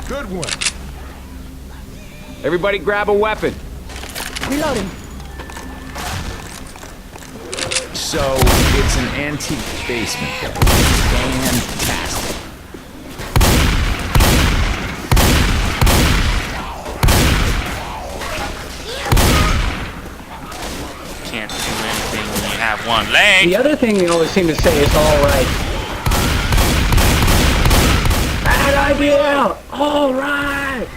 Good one. Everybody grab a weapon. Reloading. So, it's an antique basement then. Fantastic. Can't do anything when you have one leg. The other thing they always seem to say is all right. Bad idea! All right!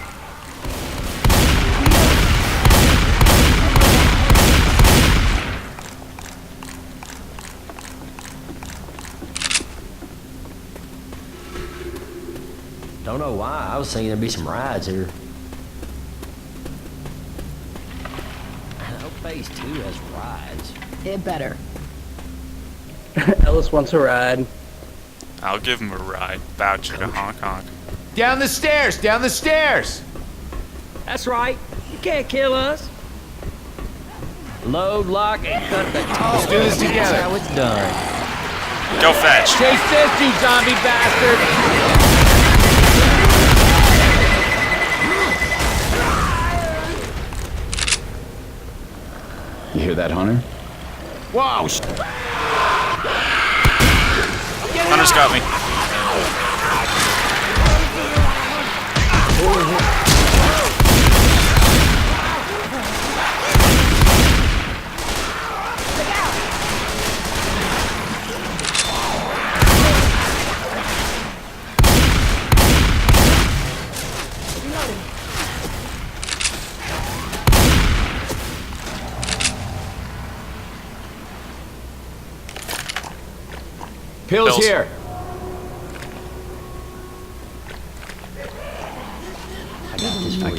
Don't know why. I was thinking there'd be some rides here. I hope phase 2 has rides. It better. Ellis wants a ride. I'll give him a ride. Voucher to Honk Honk. Down the stairs! Down the stairs! That's right. You can't kill us. Load, lock, and cut the top. Let's do this together. That's how it's done. Go fetch. Chase this, you zombie bastard! You hear that, Hunter? Whoa! Hunter's got me. Pills Pills. here.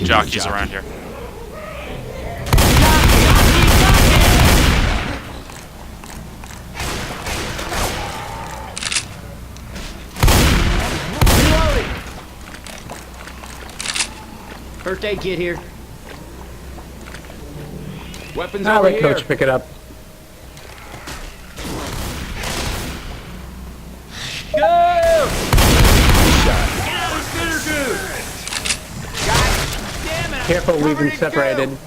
Jockeys around here. First aid kit here. Weapons I'll over let here. Coach pick it up. Careful, we've been separated. Might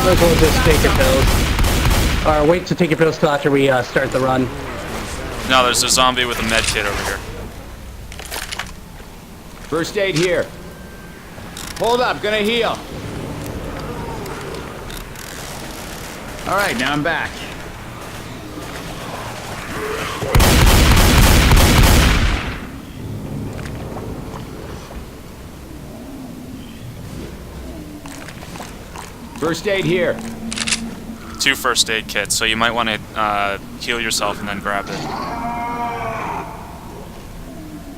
as well just take your pills. Or wait to take your pills till after we start the run. No, there's a zombie with a med kit over here. First aid here. Hold up, gonna heal. All right, now I'm back. First aid here. 2 first aid kits, so you might want to heal yourself and then grab it.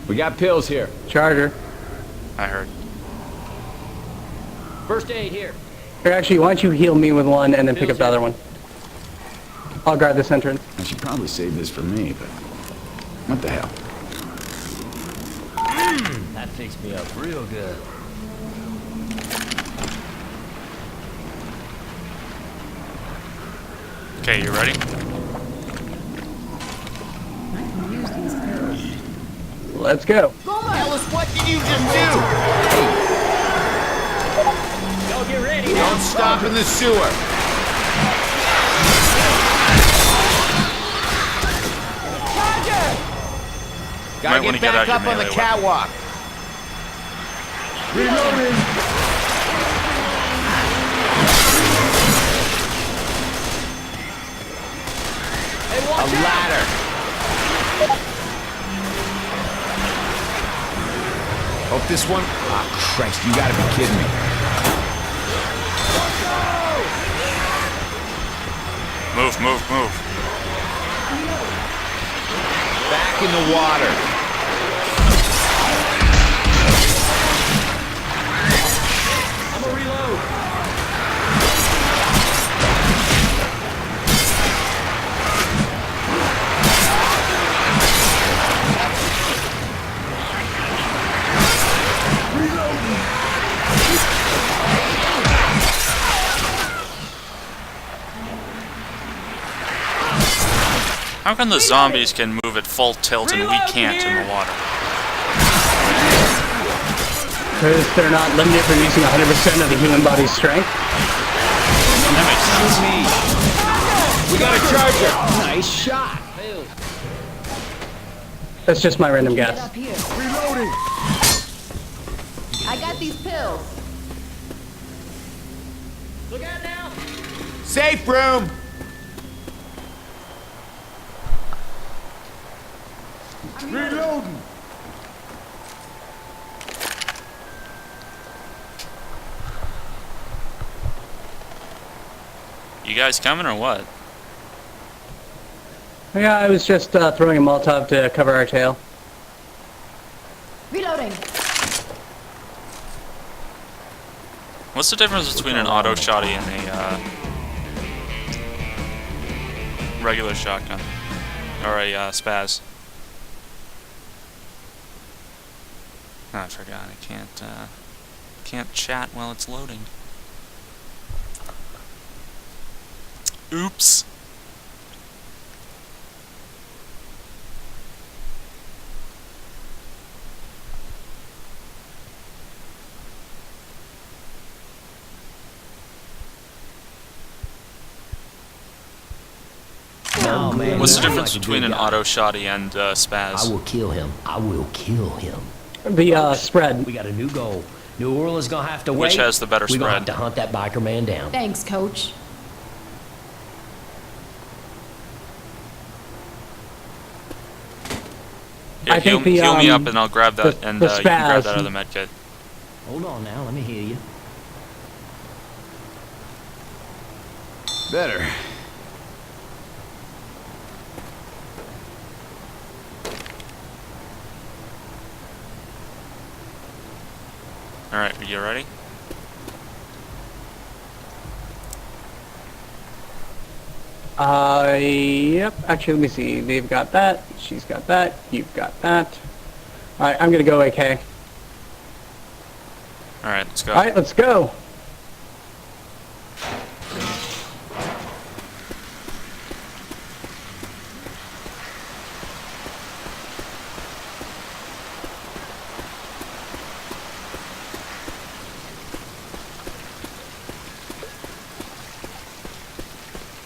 We got pills here. Charger. I heard. First aid here. Here, actually, why don't you heal me with one and then pick up the other one? I'll guard this entrance. I should probably save this for me, but what the hell? That fixed me up real good. Okay, you ready? Let's go. Ellis, what did you just do? Y'all get ready now. Don't stop in the sewer. Gotta Might wanna get get back out up your on the melee catwalk. Reloading! A ladder. Hope this one. Ah, Christ! You gotta be kidding me. Move, move, move. Back in the water. I'm gonna reload. How come the zombies can move at full tilt and we can't in the water? Because they're not limited from using 100% of the human body's strength. That makes sense. We got a charger. Nice shot. That's just my random Get guess. up here. Reloading. I got these pills. Look out now! Safe room. Reloading. You guys coming or what? Yeah, I was just throwing a Molotov to cover our tail. Reloading. What's the difference between an auto shotty and a regular shotgun? Or a spaz? Oh, I forgot. I can't chat while it's loading. Oops. Oh, man. What's the you difference like a between good an guy. auto shotty and spaz? I will kill him. I will kill him. The spread. We got a new goal. New Orleans gonna have to wait. Which has the better We're gonna have spread? to hunt that biker man down. Thanks, Coach. Here, I think heal me up and I'll grab that, and the you can grab spaz. that other med kit. Hold on now. Let me hear you. Better. Alright, you ready? Yep. Actually, let me see. They've got that. She's got that. You've got that. Alright, I'm gonna go AK. Alright, let's go. Alright, let's go.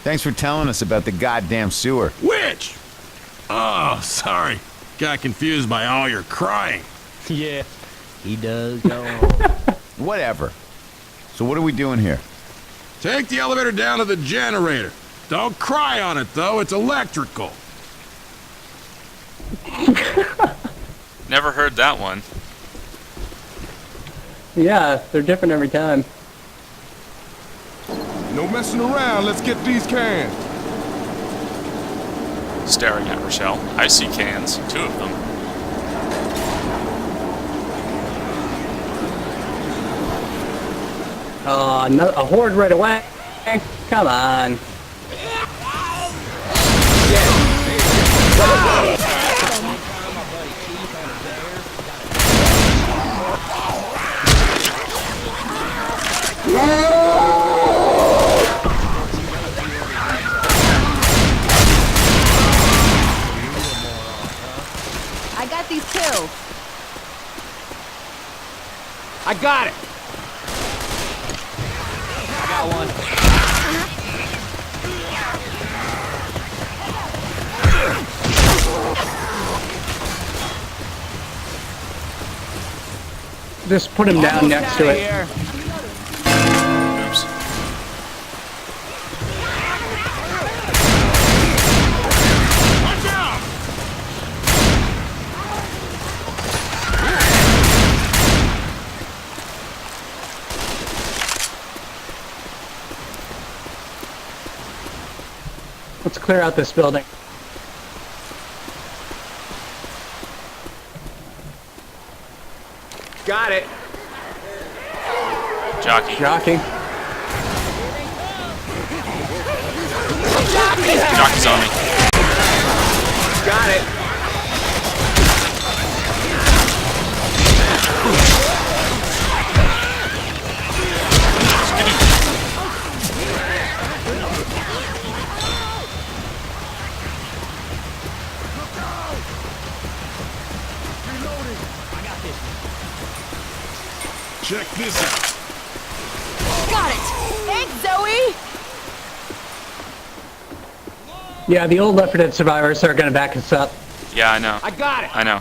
Thanks for telling us about the goddamn sewer. Which? Oh, sorry. Got confused by all your crying. Yeah, he does go on. Whatever. So what are we doing here? Take the elevator down to the generator. Don't cry on it, though. It's electrical. Never heard that one. Yeah, they're different every time. No messing around. Let's get these cans. Staring at Rochelle. I see cans. 2 of them. A horde right away. Come on. I got these pills. I got it. I got one. Just put him down next to it. Oops. Watch out! Let's clear out this building. Got it. Jockey. Jockey. Jockey's on me. Got it. Check this out. Got it. Thanks, Zoe. Yeah, the old Left 4 Dead survivors are gonna back us up. Yeah, I know. I got it. I know.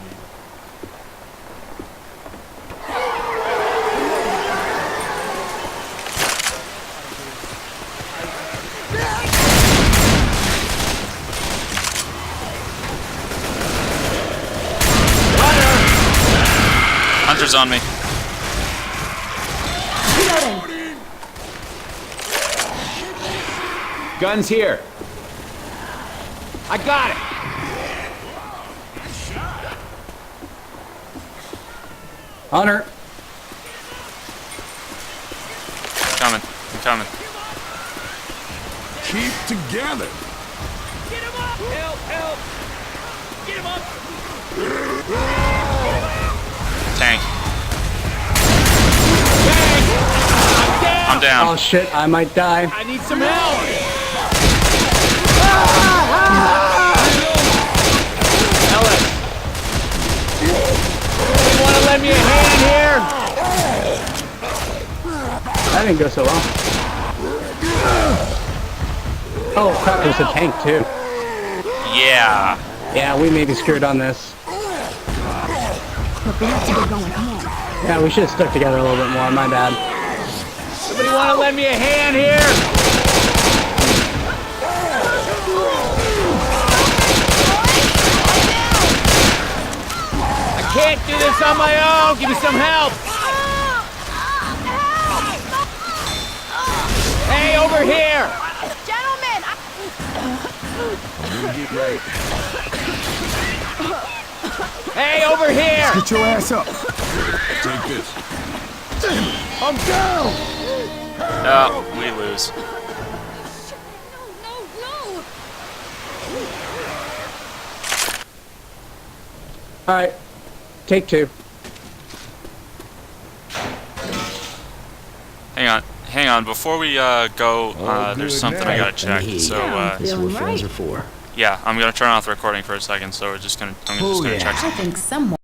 Hunter's on me. Guns here. I got it. Hunter. Coming. I'm coming. Keep together. Tank. I'm down. Oh shit, I might die. I need some help. Ellis. You want to lend me a hand here? That didn't go so well. Oh crap, there's a tank too. Yeah. Yeah, we may be screwed on this. Look, we have to get going. Come on. Yeah, we should have stuck together a little bit more, my bad. Somebody want to lend me a hand here? I can't do this on my own. Give me some help. Hey, over here. Gentlemen, Hey, over here. Get your ass up. Take this. I'm down. Oh, we lose. Alright, take two. Hang on. Before we go, there's something I gotta check. So, This is what friends are for. yeah, I'm gonna turn off the recording for a second. So I'm just gonna check I think someone.